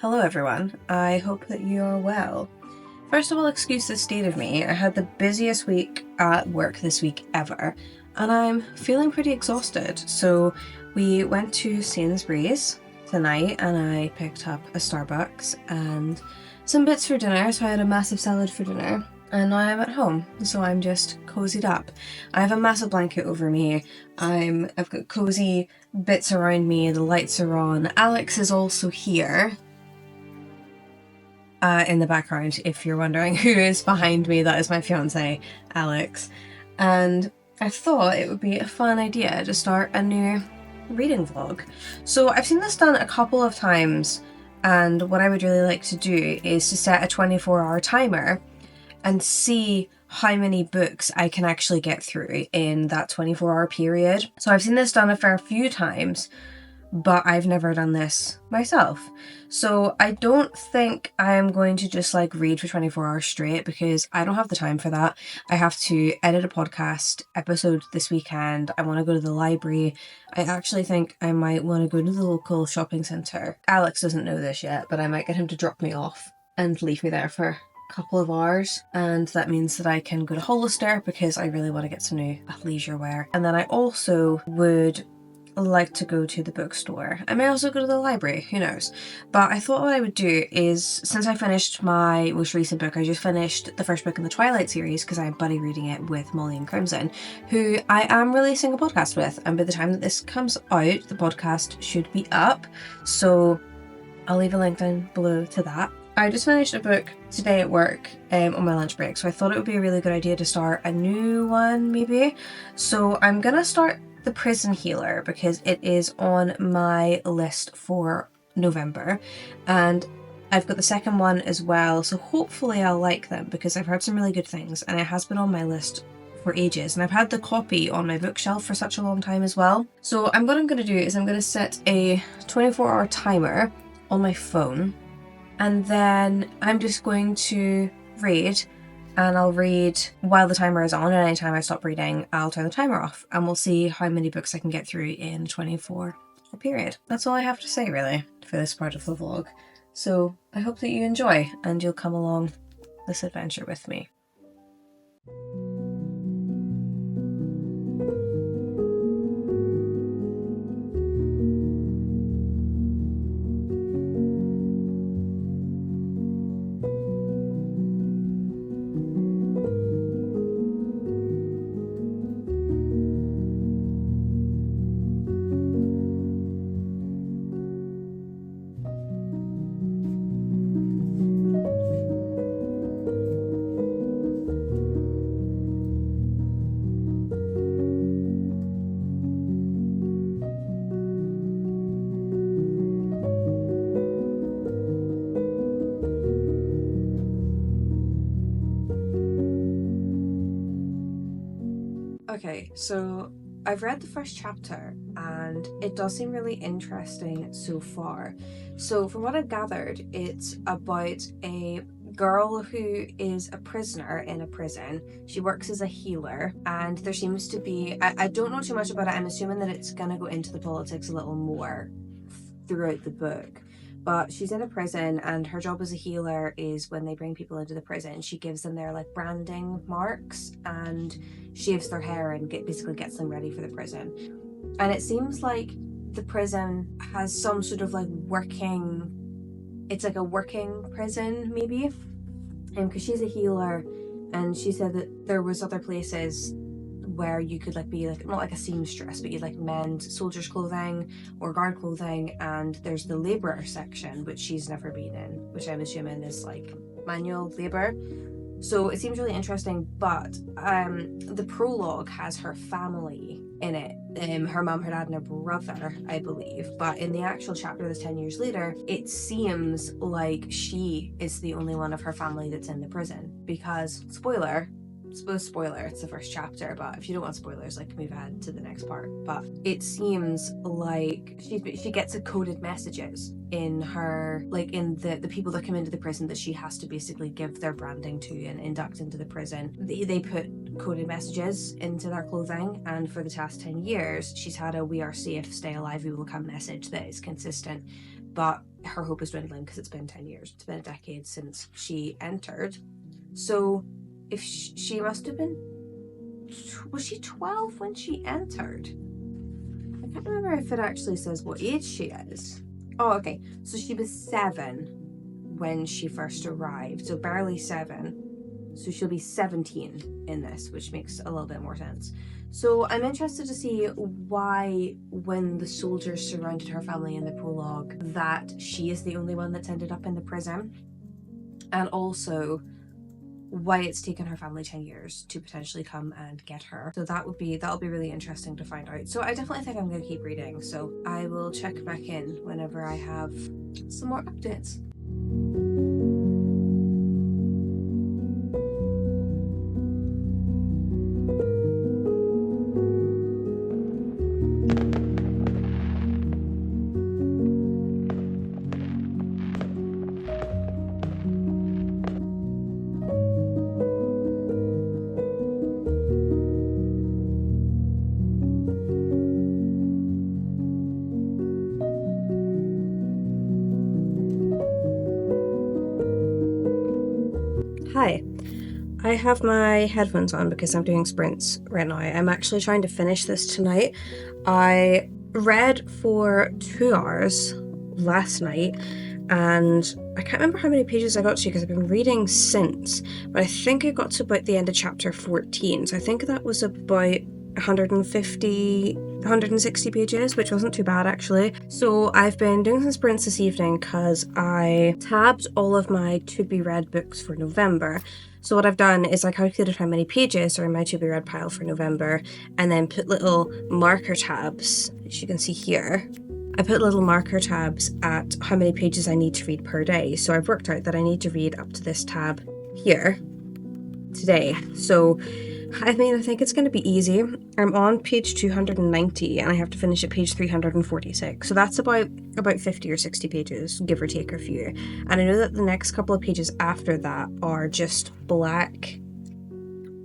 Hello everyone, I hope that you are well. First of all, excuse the state of me. I had the busiest week at work this week ever, and I'm feeling pretty exhausted. So we went to Sainsbury's tonight and I picked up a Starbucks and some bits for dinner, so I had a massive salad for dinner. And now I'm at home, so I'm just cozied up. I have a massive blanket over me. I've got cozy bits around me, the lights are on. Alex is also here. In the background, if you're wondering who is behind me, that is my fiance, Alex. And I thought it would be a fun idea to start a new reading vlog. So I've seen this done a couple of times, and what I would really like to do is to set a 24-hour timer and see how many books I can actually get through in that 24-hour period. So I've seen this done a fair few times, but I've never done this myself. So I don't think I am going to just read for 24 hours straight, because I don't have the time for that. I have to edit a podcast episode this weekend. I want to go to the library. I actually think I might want to go to the local shopping centre. Alex doesn't know this yet, but I might get him to drop me off and leave me there for a couple of hours, and that means that I can go to Hollister because I really want to get some new athleisure wear. And then I also would like to go to the bookstore. I may also go to the library, who knows. But I thought what I would do is, since I finished my most recent book, I just finished the first book in the Twilight series because I'm buddy reading it with Molly and Crimson, who I am releasing a podcast with, and by the time that this comes out, the podcast should be up, so I'll leave a link down below to that. I just finished a book today at work on my lunch break, so I thought it would be a really good idea to start a new one maybe. So I'm gonna start The Prison Healer because it is on my list for November, and I've got the second one as well, so hopefully I'll like them because I've heard some really good things and it has been on my list for ages, and I've had the copy on my bookshelf for such a long time as well. So what I'm going to do is I'm going to set a 24-hour timer on my phone, and then I'm just going to read, and I'll read while the timer is on, and anytime I stop reading, I'll turn the timer off, and we'll see how many books I can get through in a 24-hour period. That's all I have to say, really, for this part of the vlog. So I hope that you enjoy, and you'll come along this adventure with me. Okay, so I've read the first chapter and it does seem really interesting so far. So from what I've gathered, it's about a girl who is a prisoner in a prison. She works as a healer, and there seems to be, I don't know too much about it. I'm assuming that it's going to go into the politics a little more throughout the book. But she's in a prison, and her job as a healer is when they bring people into the prison, she gives them their branding marks and shaves their hair and basically gets them ready for the prison. And it seems like the prison has some sort of working, it's like a working prison maybe, because she's a healer, and she said that there was other places where you could be not like a seamstress, but you'd mend soldiers' clothing or guard clothing, and there's the labourer section, which she's never been in, which I'm assuming is manual labour. So it seems really interesting, but the prologue has her family in it. Her mum, her dad, and her brother, I believe. But in the actual chapter that's 10 years later, it seems like she is the only one of her family that's in the prison. Because, spoiler, it's the first chapter, but if you don't want spoilers, move ahead to the next part. But it seems like she gets coded messages in her, in the people that come into the prison that she has to basically give their branding to and induct into the prison. They put coded messages into their clothing, and for the past 10 years she's had a "we are safe, stay alive, we will come" message that is consistent, but her hope is dwindling because it's been 10 years, it's been a decade since she entered. So if she must have been, was she 12 when she entered? I can't remember if it actually says what age she is. Oh, okay, so she was 7 when she first arrived, so barely 7. So she'll be 17 in this, which makes a little bit more sense. So I'm interested to see why, when the soldiers surrounded her family in the prologue, that she is the only one that's ended up in the prison, and also why it's taken her family 10 years to potentially come and get her. So that'll be really interesting to find out. So I definitely think I'm going to keep reading, so I will check back in whenever I have some more updates. Hi, I have my headphones on because I'm doing sprints right now. I'm actually trying to finish this tonight. I read for 2 hours last night, and I can't remember how many pages I got to because I've been reading since, but I think I got to about the end of chapter 14, so I think that was about 160 pages, which wasn't too bad actually. So I've been doing some sprints this evening because I tabbed all of my to-be-read books for November. So what I've done is I calculated how many pages are in my to-be-read pile for November, and then put little marker tabs, as you can see here. I put little marker tabs at how many pages I need to read per day. So I've worked out that I need to read up to this tab here today. So I think it's going to be easy. I'm on page 290 and I have to finish at page 346. So that's about 50 or 60 pages, give or take a few. And I know that the next couple of pages after that are just black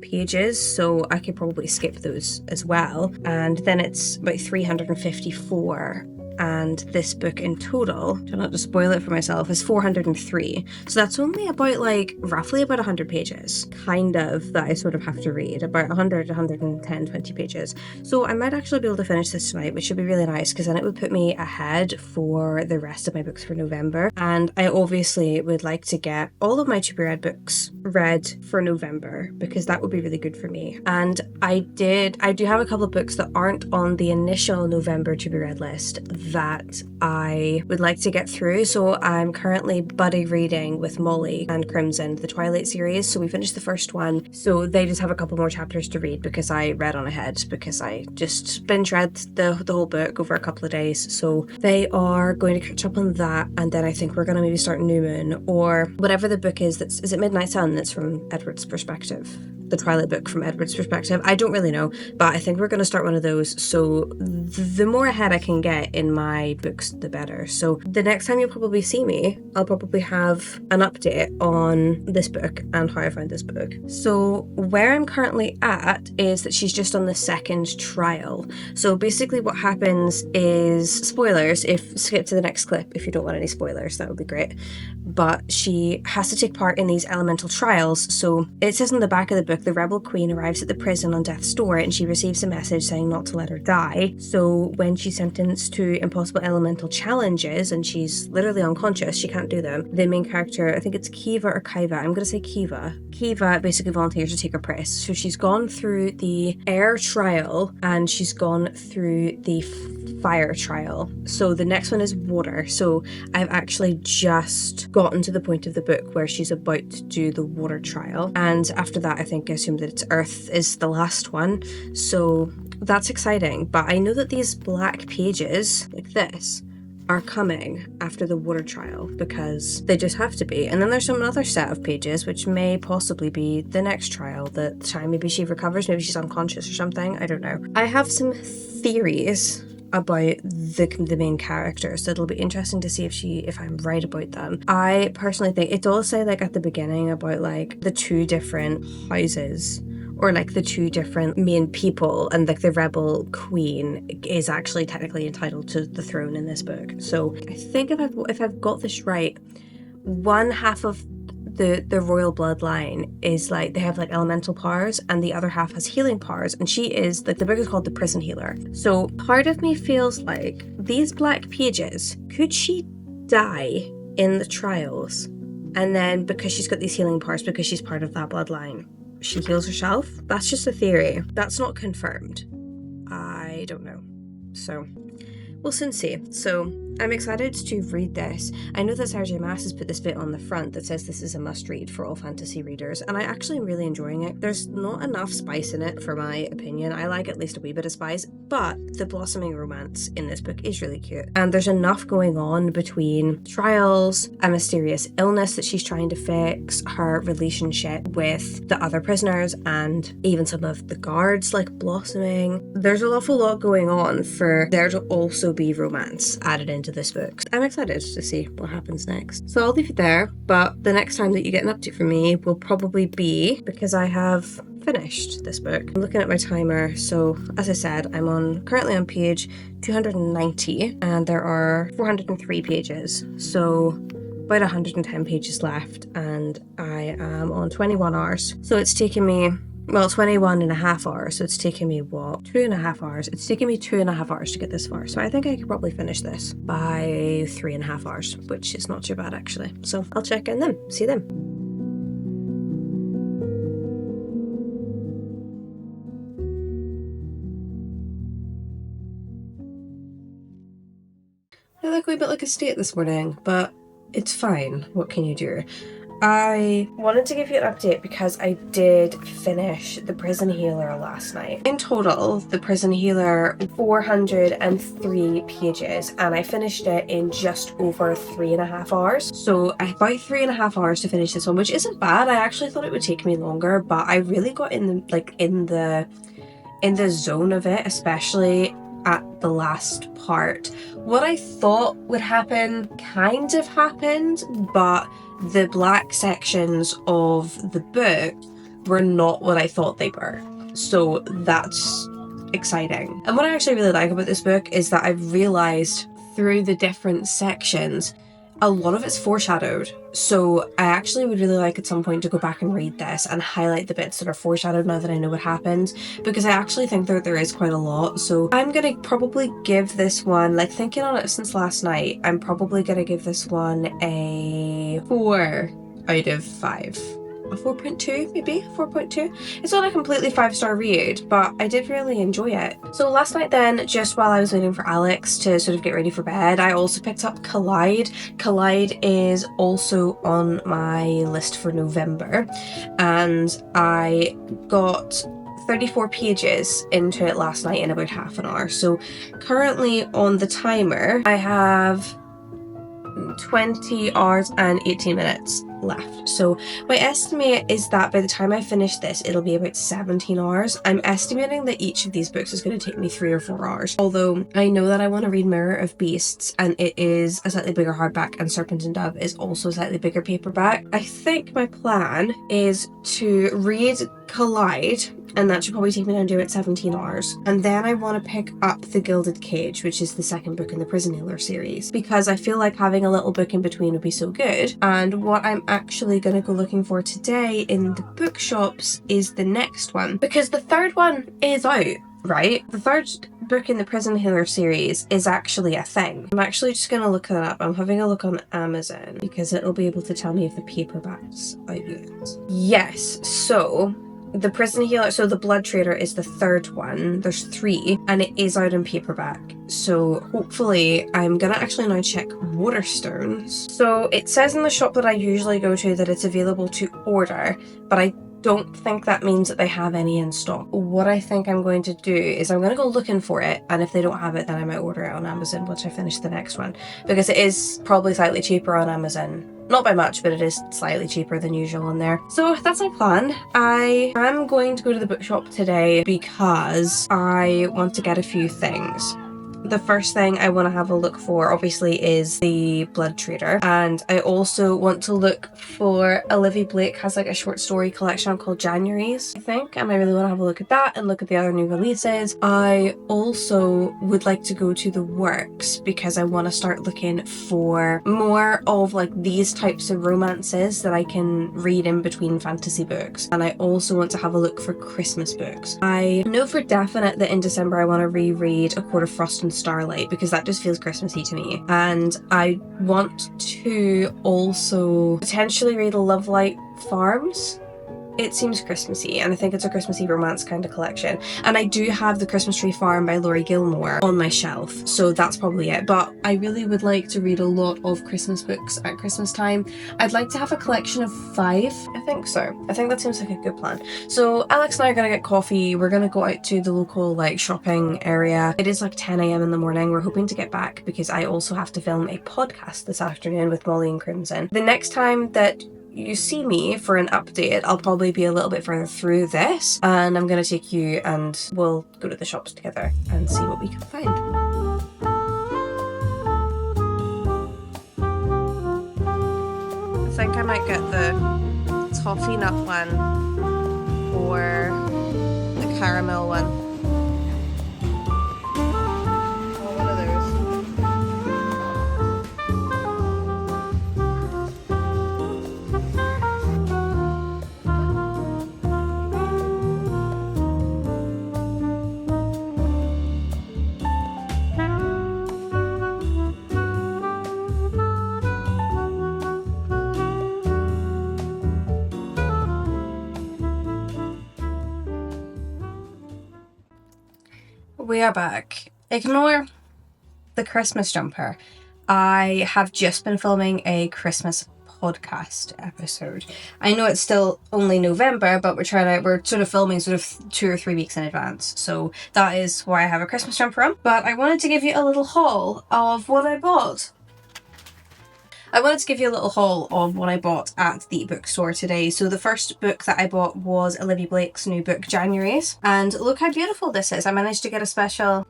pages, so I could probably skip those as well. And then it's about 354. And this book in total, try not to spoil it for myself, is 403. So that's only about roughly about 100 pages, kind of, that I sort of have to read, about 100, 110, 20 pages. So I might actually be able to finish this tonight, which should be really nice, because then it would put me ahead for the rest of my books for November. And I obviously would like to get all of my to-be-read books read for November, because that would be really good for me. And I do have a couple of books that aren't on the initial November to-be-read list that I would like to get through. So I'm currently buddy reading with Molly and Crimson, the Twilight series. So we finished the first one. So they just have a couple more chapters to read because I read on ahead, because I just binge read the whole book over a couple of days. So they are going to catch up on that. And then I think we're going to maybe start New Moon or whatever the book is. Is it Midnight Sun that's from Edward's perspective? The Twilight book from Edward's perspective. I don't really know, but I think we're going to start one of those. So the more ahead I can get in my books, the better. So the next time you'll probably see me, I'll probably have an update on this book and how I found this book. So where I'm currently at is that she's just on the second trial. So basically what happens is, spoilers, skip to the next clip if you don't want any spoilers, that would be great. But she has to take part in these elemental trials. So it says on the back of the book, the rebel queen arrives at the prison on death's door and she receives a message saying not to let her die. So when she's sentenced to impossible elemental challenges and she's literally unconscious, she can't do them, the main character, I think it's Kiva or Kiva, I'm going to say Kiva. Kiva basically volunteers to take her place. So she's gone through the air trial and she's gone through the fire trial. So the next one is water. So I've actually just gotten to the point of the book where she's about to do the water trial. And after that, I assume that it's earth is the last one. So that's exciting. But I know that these black pages like this are coming after the water trial because they just have to be. And then there's another set of pages which may possibly be the next trial, the time maybe she recovers, maybe she's unconscious or something, I don't know. I have some theories about the main characters, so it'll be interesting to see if I'm right about them. I personally think it does say at the beginning about the two different houses or like the two different main people, and like the rebel queen is actually technically entitled to the throne in this book. So I think if I've got this right, one half of the royal bloodline is like, they have like elemental powers, and the other half has healing powers, and she is like, the book is called The Prison Healer. So part of me feels like these black pages, could she die in the trials, and then because she's got these healing powers, because she's part of that bloodline, she heals herself? That's just a theory. That's not confirmed. I don't know. So we'll soon see. So I'm excited to read this. I know that Sarah J Maas has put this bit on the front that says this is a must read for all fantasy readers, and I actually am really enjoying it. There's not enough spice in it for my opinion. I like at least a wee bit of spice, but the blossoming romance in this book is really cute. And there's enough going on between trials, a mysterious illness that she's trying to fix, her relationship with the other prisoners, and even some of the guards like blossoming. There's an awful lot going on for there to also be romance added into this book. I'm excited to see what happens next. So I'll leave it there, but the next time that you get an update from me will probably be because I have finished this book. I'm looking at my timer, so as I said, I'm currently on page 290, and there are 403 pages, so about 110 pages left, and I am on 21 hours. So it's taken me, well, 21 and a half hours, so it's taken me, what, 2.5 hours? It's taken me 2.5 hours to get this far, so I think I could probably finish this by 3.5 hours, which is not too bad actually. So I'll check in then, see you then. I look a wee bit like a state this morning, but it's fine. What can you do? I wanted to give you an update because I did finish The Prison Healer last night. In total, The Prison Healer, 403 pages, and I finished it in just over 3.5 hours. So I about 3.5 hours to finish this one, which isn't bad. I actually thought it would take me longer, but I really got in the zone of it, especially at the last part. What I thought would happen kind of happened, but the black sections of the book were not what I thought they were. So that's exciting. And what I actually really like about this book is that I've realized through the different sections, a lot of it's foreshadowed. So I actually would really like at some point to go back and read this and highlight the bits that are foreshadowed now that I know what happens, because I actually think that there is quite a lot. So I'm gonna probably give this one, like thinking on it since last night, I'm probably gonna give this one a 4 out of 5. A 4.2, maybe 4.2. It's not a completely 5-star read, but I did really enjoy it. So last night then, just while I was waiting for Alex to sort of get ready for bed, I also picked up Collide. Collide is also on my list for November, and I got 34 pages into it last night in about half an hour. So currently on the timer, I have 20 hours and 18 minutes left. So my estimate is that by the time I finish this, it'll be about 17 hours. I'm estimating that each of these books is going to take me 3 or 4 hours. Although I know that I want to read Mirror of Beasts, and it is a slightly bigger hardback, and Serpent and Dove is also a slightly bigger paperback. I think my plan is to read Collide, and that should probably take me down to about 17 hours. And then I want to pick up The Gilded Cage, which is the second book in the Prison Healer series, because I feel like having a little book in between would be so good. And what I'm actually going to go looking for today in the bookshops is the next one, because the third one is out, right? The third book in the Prison Healer series is actually a thing. I'm actually just going to look that up. I'm having a look on Amazon because it'll be able to tell me if the paperback's out yet. Yes, so The Prison Healer, so The Blood Trader is the third one. There's 3, and it is out in paperback. So hopefully I'm gonna actually now check Waterstones. So it says in the shop that I usually go to that it's available to order, but I don't think that means that they have any in stock. What I think I'm going to do is I'm going to go looking for it, and if they don't have it, then I might order it on Amazon once I finish the next one, because it is probably slightly cheaper on Amazon. Not by much, but it is slightly cheaper than usual on there. So that's my plan. I am going to go to the bookshop today because I want to get a few things. The first thing I want to have a look for obviously is the Blood Trader, and I also want to look for Olivia Blake has like a short story collection called January's, I think, and I really want to have a look at that and look at the other new releases. I also would like to go to the Works because I want to start looking for more of like these types of romances that I can read in between fantasy books, and I also want to have a look for Christmas books. I know for definite that in December I want to reread A Court of Frost and Starlight because that just feels Christmassy to me, and I want to also potentially read Love Light Farms. It seems Christmassy, and I think it's a Christmassy romance kind of collection. And I do have The Christmas Tree Farm by Laurie Gilmore on my shelf, so that's probably it. But I really would like to read a lot of Christmas books at Christmas time. I'd like to have a collection of 5. I think so. I think that seems like a good plan. So Alex and I are gonna get coffee. We're gonna go out to the local like shopping area. It is like 10 a.m. in the morning. We're hoping to get back because I also have to film a podcast this afternoon with Molly and Crimson. The next time that you see me for an update, I'll probably be a little bit further through this, and I'm gonna take you and we'll go to the shops together and see what we can find. I think I might get the toffee nut one or the caramel one. We are back. Ignore the Christmas jumper. I have just been filming a Christmas podcast episode. I know it's still only November, but we're sort of filming sort of 2 or 3 weeks in advance. So that is why I have a Christmas jumper on. But I wanted to give you a little haul of what I bought. at the bookstore today. So the first book that I bought was Olivia Blake's new book, January's. And look how beautiful this is. I managed to get a special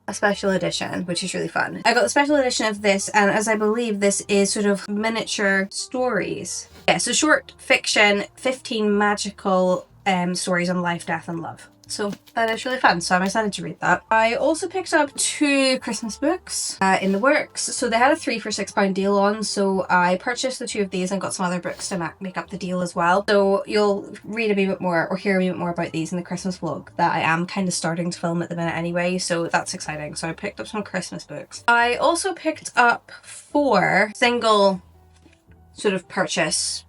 edition, which is really fun. I got the special edition of this, and as I believe this is sort of miniature stories. Yeah, so short fiction, 15 magical stories on life, death and love. So that is really fun, so I'm excited to read that. I also picked up 2 Christmas books in the Works. So they had a 3 for £6 deal on, so I purchased the 2 of these and got some other books to make up the deal as well. So you'll read a wee bit more or hear a wee bit more about these in the Christmas vlog that I am kind of starting to film at the minute anyway, so that's exciting. So I picked up some Christmas books. I also picked up 4 single sort of purchase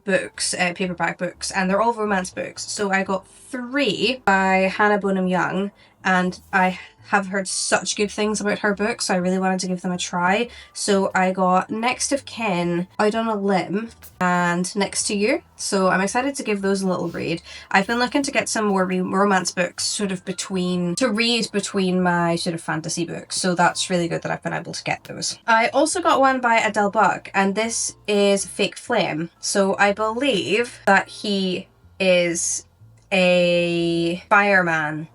books, paperback books, and they're all romance books. So I got 3 by Hannah Bonham Young, and I have heard such good things about her books, so I really wanted to give them a try. So I got Next of Kin, Out on a Limb, and Next to You. So I'm excited to give those a little read. I've been looking to get some more romance books to read between my sort of fantasy books, so that's really good that I've been able to get those. I also got one by Adele Buck, and this is Fake Flame. So I believe that he is a fireman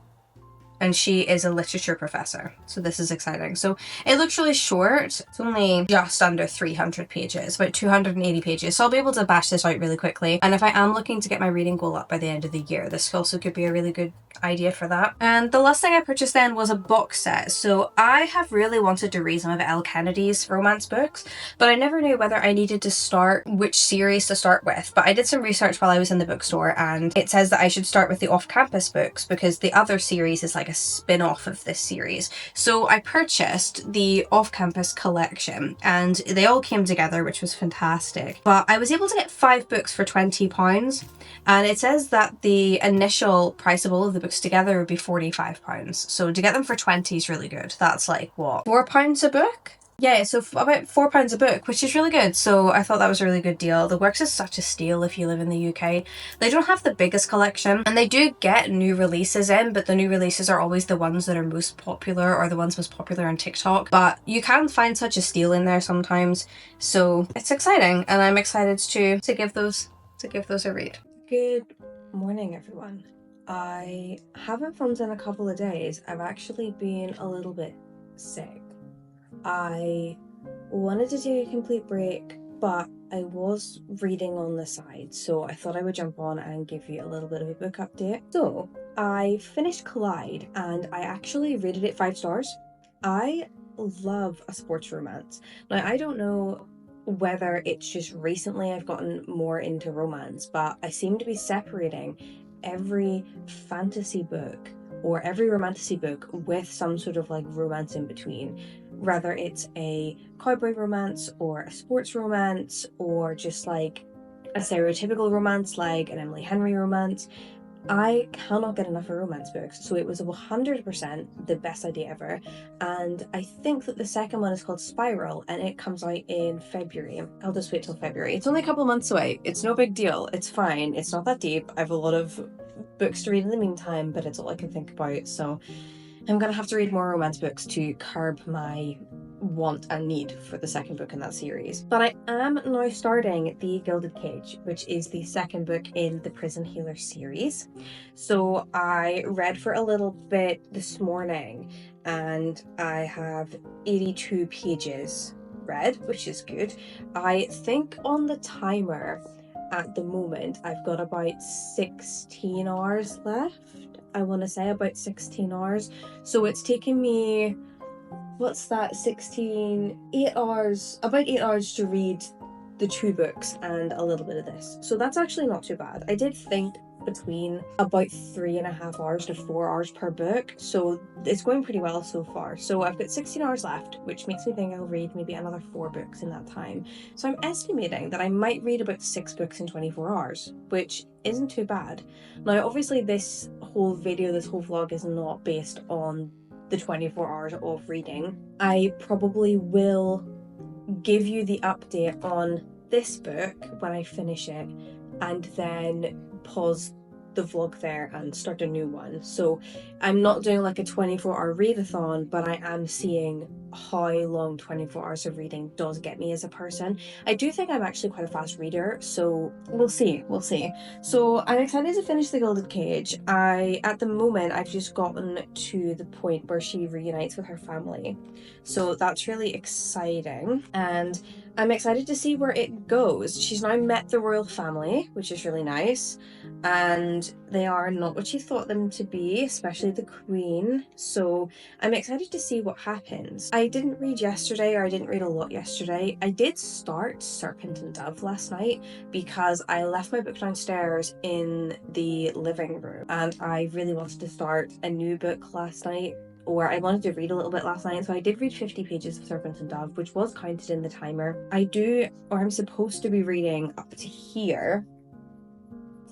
and she is a literature professor. So this is exciting. So it looks really short. It's only just under 300 pages, about 280 pages. So I'll be able to bash this out really quickly. And if I am looking to get my reading goal up by the end of the year, this also could be a really good idea for that. And the last thing I purchased then was a box set. So I have really wanted to read some of Elle Kennedy's romance books, but I never knew whether I needed to start which series to start with. But I did some research while I was in the bookstore, and it says that I should start with the off-campus books because the other series is like a spin-off of this series. So I purchased the off-campus collection and they all came together, which was fantastic. But I was able to get 5 books for £20, and it says that the initial price of all of the books together would be £45. So to get them for 20 is really good. That's like, what, £4 a book? Yeah, so about £4 a book, which is really good. So I thought that was a really good deal. The Works is such a steal if you live in the UK. They don't have the biggest collection, and they do get new releases in, but the new releases are always the ones that are most popular or the ones most popular on TikTok. But you can find such a steal in there sometimes. So it's exciting, and I'm excited to give those a read. Good morning, everyone. I haven't filmed in a couple of days. I've actually been a little bit sick. I wanted to take a complete break, but I was reading on the side, so I thought I would jump on and give you a little bit of a book update. So I finished Collide and I actually rated it 5 stars. I love a sports romance. Now, I don't know whether it's just recently I've gotten more into romance, but I seem to be separating every fantasy book or every romantasy book with some sort of like romance in between. Whether it's a cowboy romance or a sports romance or just like a stereotypical romance like an Emily Henry romance. I cannot get enough of romance books, so it was 100% the best idea ever. And I think that the second one is called Spiral and it comes out in February. I'll just wait till February. It's only a couple months away. It's no big deal. It's fine. It's not that deep. I have a lot of books to read in the meantime, but it's all I can think about. So I'm gonna have to read more romance books to curb my want and need for the second book in that series. But I am now starting The Gilded Cage, which is the second book in the Prison Healer series. So I read for a little bit this morning and I have 82 pages read, which is good. I think on the timer at the moment I've got about 16 hours left. I want to say about 16 hours. So it's taken me, what's that, 8 hours, about 8 hours to read the 2 books and a little bit of this. So that's actually not too bad. I did think between about 3.5 hours to 4 hours per book, so it's going pretty well so far. So I've got 16 hours left, which makes me think I'll read maybe another 4 books in that time. So I'm estimating that I might read about 6 books in 24 hours, which isn't too bad. Now obviously this whole video, this whole vlog is not based on the 24 hours of reading. I probably will give you the update on this book when I finish it and then pause the vlog there and start a new one. So I'm not doing like a 24-hour readathon, but I am seeing how long 24 hours of reading does get me as a person. I do think I'm actually quite a fast reader, so we'll see. So I'm excited to finish The Gilded Cage. At the moment, I've just gotten to the point where she reunites with her family. So that's really exciting. And I'm excited to see where it goes. She's now met the royal family, which is really nice. And they are not what she thought them to be, especially the Queen. So I'm excited to see what happens. I didn't read yesterday, or I didn't read a lot yesterday. I did start Serpent and Dove last night because I left my book downstairs in the living room and I really wanted to start a new book last night, or I wanted to read a little bit last night, so I did read 50 pages of Serpent and Dove, which was counted in the timer. I'm supposed to be reading up to here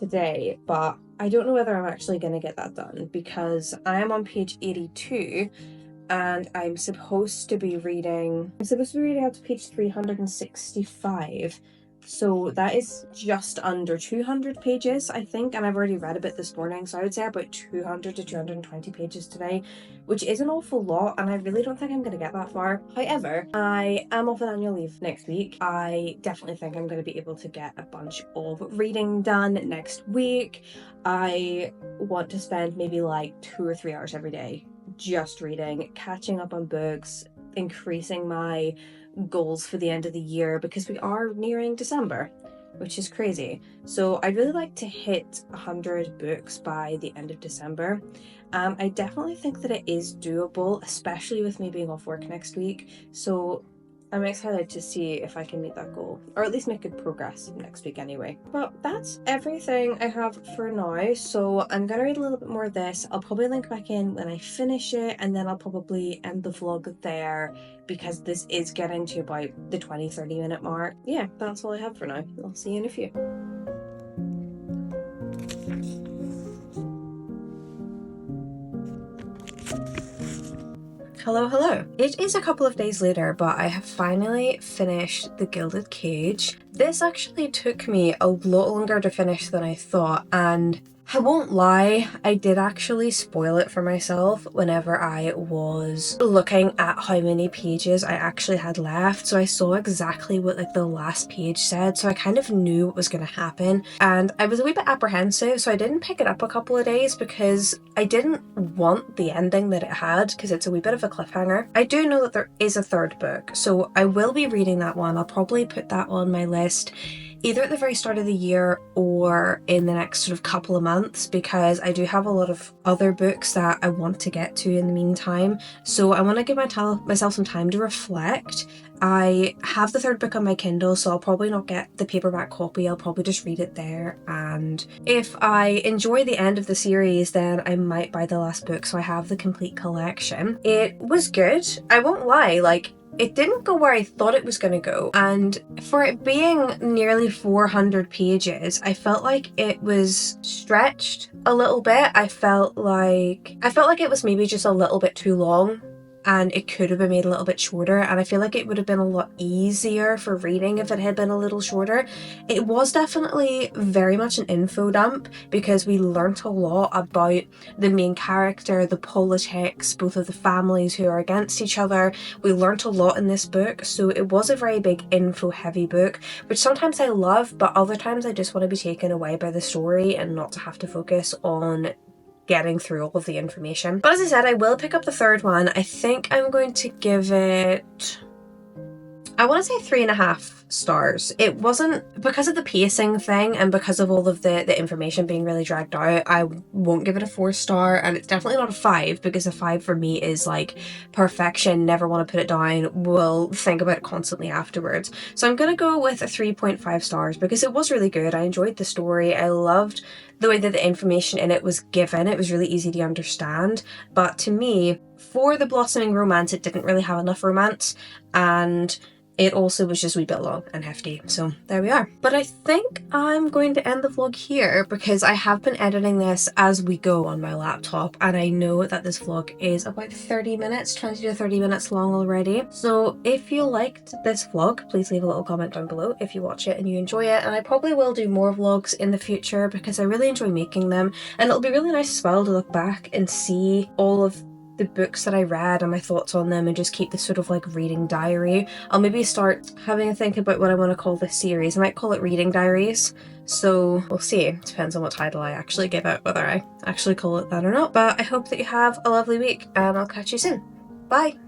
today, but I don't know whether I'm actually going to get that done because I am on page 82 and I'm supposed to be reading up to page 365. So that is just under 200 pages, I think, and I've already read a bit this morning, so I would say about 200 to 220 pages today, which is an awful lot, and I really don't think I'm going to get that far. However, I am off on annual leave next week. I definitely think I'm going to be able to get a bunch of reading done next week. I want to spend maybe like 2 or 3 hours every day just reading, catching up on books, increasing my goals for the end of the year because we are nearing December, which is crazy. So I'd really like to hit 100 books by the end of December. I definitely think that it is doable, especially with me being off work next week. So I'm excited to see if I can meet that goal, or at least make good progress next week anyway. But that's everything I have for now, so I'm gonna read a little bit more of this. I'll probably link back in when I finish it, and then I'll probably end the vlog there because this is getting to about the 20-30 minute mark. Yeah, that's all I have for now. I'll see you in a few. Hello. It is a couple of days later, but I have finally finished The Gilded Cage. This actually took me a lot longer to finish than I thought, and I won't lie, I did actually spoil it for myself whenever I was looking at how many pages I actually had left. So I saw exactly what like the last page said, so I kind of knew what was going to happen, and I was a wee bit apprehensive, so I didn't pick it up a couple of days because I didn't want the ending that it had, because it's a wee bit of a cliffhanger. I do know that there is a third book, so I will be reading that one. I'll probably put that on my list either at the very start of the year or in the next sort of couple of months, because I do have a lot of other books that I want to get to in the meantime. So I want to give myself some time to reflect. I have the third book on my Kindle, so I'll probably not get the paperback copy. I'll probably just read it there, and if I enjoy the end of the series, then I might buy the last book so I have the complete collection. It was good, I won't lie, like, it didn't go where I thought it was going to go, and for it being nearly 400 pages, I felt like it was stretched a little bit. I felt like it was maybe just a little bit too long, and it could have been made a little bit shorter, and I feel like it would have been a lot easier for reading if it had been a little shorter. It was definitely very much an info dump, because we learnt a lot about the main character, the politics, both of the families who are against each other. We learnt a lot in this book, so it was a very big info heavy book, which sometimes I love, but other times I just want to be taken away by the story and not to have to focus on getting through all of the information. But as I said, I will pick up the third one. I think I'm going to give it, I want to say 3.5 stars. It wasn't, because of the pacing thing and because of all of the information being really dragged out, I won't give it a 4-star, and it's definitely not a 5, because a 5 for me is like perfection, never want to put it down, will think about it constantly afterwards. So I'm gonna go with a 3.5 stars because it was really good. I enjoyed the story. I loved the way that the information in it was given. It was really easy to understand, but to me, for the blossoming romance, it didn't really have enough romance, and it also was just a wee bit long and hefty, so there we are. But I think I'm going to end the vlog here because I have been editing this as we go on my laptop, and I know that this vlog is about 30 minutes, 20 to 30 minutes long already. So if you liked this vlog, please leave a little comment down below if you watch it and you enjoy it, and I probably will do more vlogs in the future because I really enjoy making them, and it'll be really nice as well to look back and see all of the books that I read and my thoughts on them, and just keep this sort of like reading diary. I'll maybe start having a think about what I want to call this series. I might call it Reading Diaries, so we'll see. Depends on what title I actually give it, whether I actually call it that or not. But I hope that you have a lovely week, and I'll catch you soon. Bye!